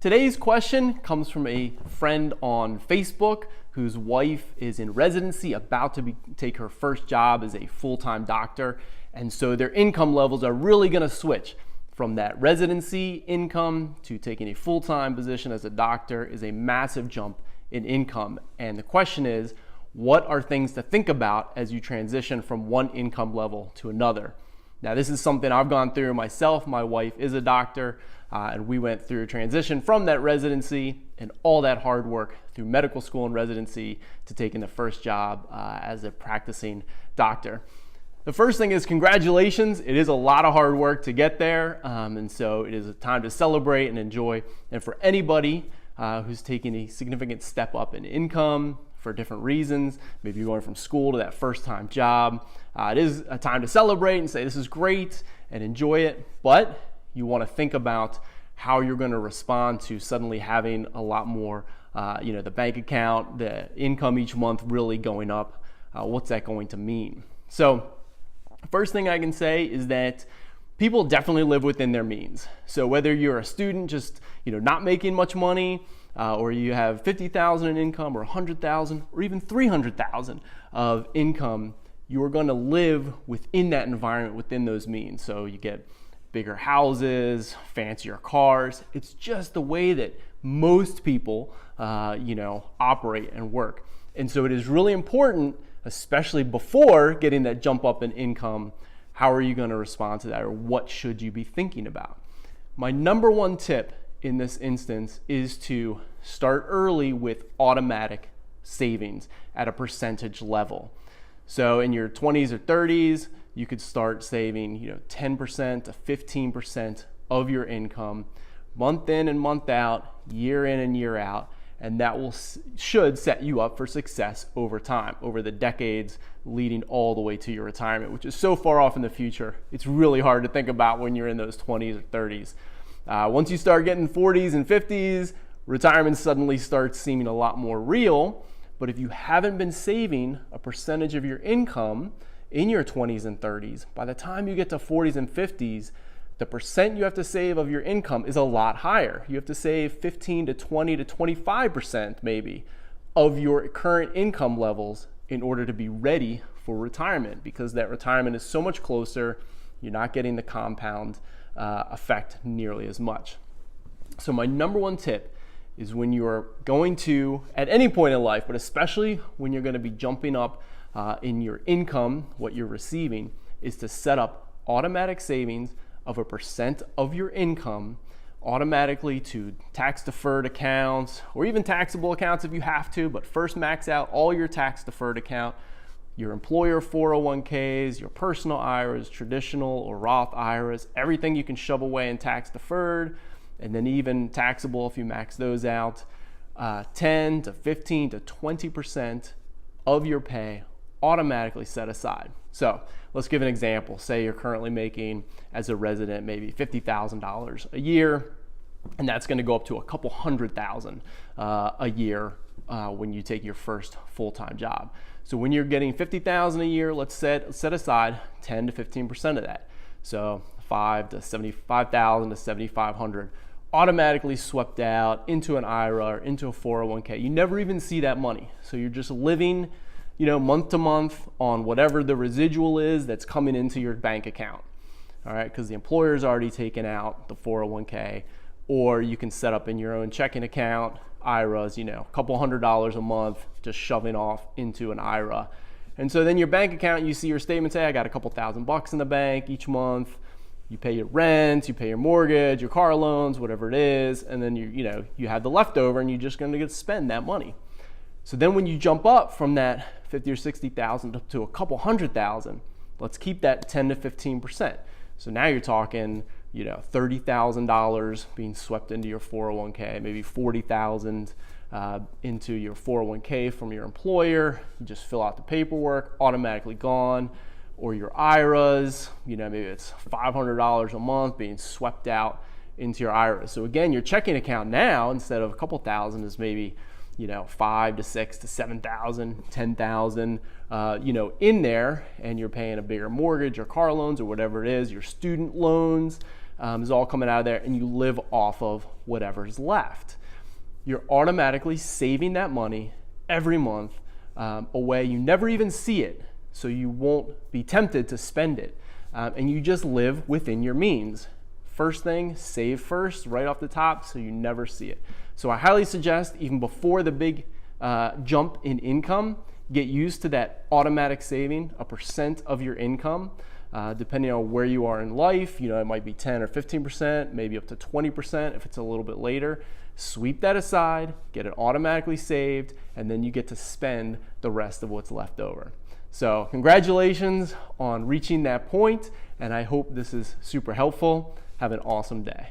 Today's question comes from a friend on Facebook whose wife is in residency, about to take her first job as a full-time doctor. And so their income levels are really going to switch from that residency income to taking a full-time position as a doctor is a massive jump in income. And the question is, what are things to think about as you transition from one income level to another? Now, this is something I've gone through myself. My wife is a doctor, and we went through a transition from that residency and all that hard work through medical school and residency to taking the first job as a practicing doctor. The first thing is congratulations. It is a lot of hard work to get there, and so it is a time to celebrate and enjoy. And for anybody who's taking a significant step up in income for different reasons, maybe you're going from school to that first time job, it is a time to celebrate and say this is great and enjoy it, but you want to think about how you're going to respond to suddenly having a lot more, the bank account, the income each month really going up. What's that going to mean? So first thing I can say is that people definitely live within their means. So whether you're a student just not making much money, or you have $50,000 in income, or $100,000, or even $300,000 of income, you are going to live within that environment, within those means. So you get bigger houses, fancier cars. It's just the way that most people, operate and work. And so it is really important, especially before getting that jump up in income, how are you going to respond to that, or what should you be thinking about? My number one tip in this instance is to start early with automatic savings at a percentage level. So in your 20s or 30s, you could start saving 10% to 15% of your income month in and month out, year in and year out, and that should set you up for success over time, over the decades leading all the way to your retirement, which is so far off in the future. It's really hard to think about when you're in those 20s or 30s. Once you start getting 40s and 50s, retirement suddenly starts seeming a lot more real. But if you haven't been saving a percentage of your income in your 20s and 30s, by the time you get to 40s and 50s, the percent you have to save of your income is a lot higher. You have to save 15 to 20 to 25% maybe of your current income levels in order to be ready for retirement, because that retirement is so much closer. You're not getting the compound effect nearly as much. So my number one tip is when you're going to, at any point in life, but especially when you're going to be jumping up in your income, what you're receiving, is to set up automatic savings of a percent of your income automatically to tax-deferred accounts, or even taxable accounts if you have to, but first max out all your tax-deferred account, your employer 401ks, your personal IRAs, traditional or Roth IRAs, everything you can shove away in tax-deferred, and then even taxable if you max those out, 10 to 15 to 20% of your pay automatically set aside. So let's give an example. Say you're currently making, as a resident, maybe $50,000 a year, and that's going to go up to a couple $100,000 a year when you take your first full-time job. So when you're getting $50,000 a year, let's set aside 10 to 15% of that. So $5,000 to $75,000 to $7,500 automatically swept out into an IRA or into a 401k. You never even see that money. So you're just living, month to month on whatever the residual is that's coming into your bank account. All right, because the employer's already taken out the 401k, or you can set up in your own checking account, IRAs, a couple $100 a month, just shoving off into an IRA. And so then your bank account, you see your statement say, I got a couple $1,000 in the bank each month. You pay your rent, you pay your mortgage, your car loans, whatever it is, and then you have the leftover, and you're just going to get to spend that money. So then when you jump up from that 50 or 60,000 to a couple $100,000, let's keep that 10 to 15%. So now you're talking, $30,000 being swept into your 401k, maybe $40,000 into your 401k from your employer. You just fill out the paperwork, automatically gone. Or your IRAs, maybe it's $500 a month being swept out into your IRAs. So again, your checking account now, instead of a couple thousand, is maybe 5 to 6 to 7,000, 10,000, in there, and you're paying a bigger mortgage or car loans or whatever it is, your student loans, is all coming out of there, and you live off of whatever's left. You're automatically saving that money every month away. You never even see it, so you won't be tempted to spend it. And you just live within your means. First thing, save first, right off the top, so you never see it. So I highly suggest, even before the big jump in income, get used to that automatic saving, a percent of your income, depending on where you are in life. It might be 10 or 15%, maybe up to 20% if it's a little bit later. Sweep that aside, get it automatically saved, and then you get to spend the rest of what's left over. So congratulations on reaching that point, and I hope this is super helpful. Have an awesome day.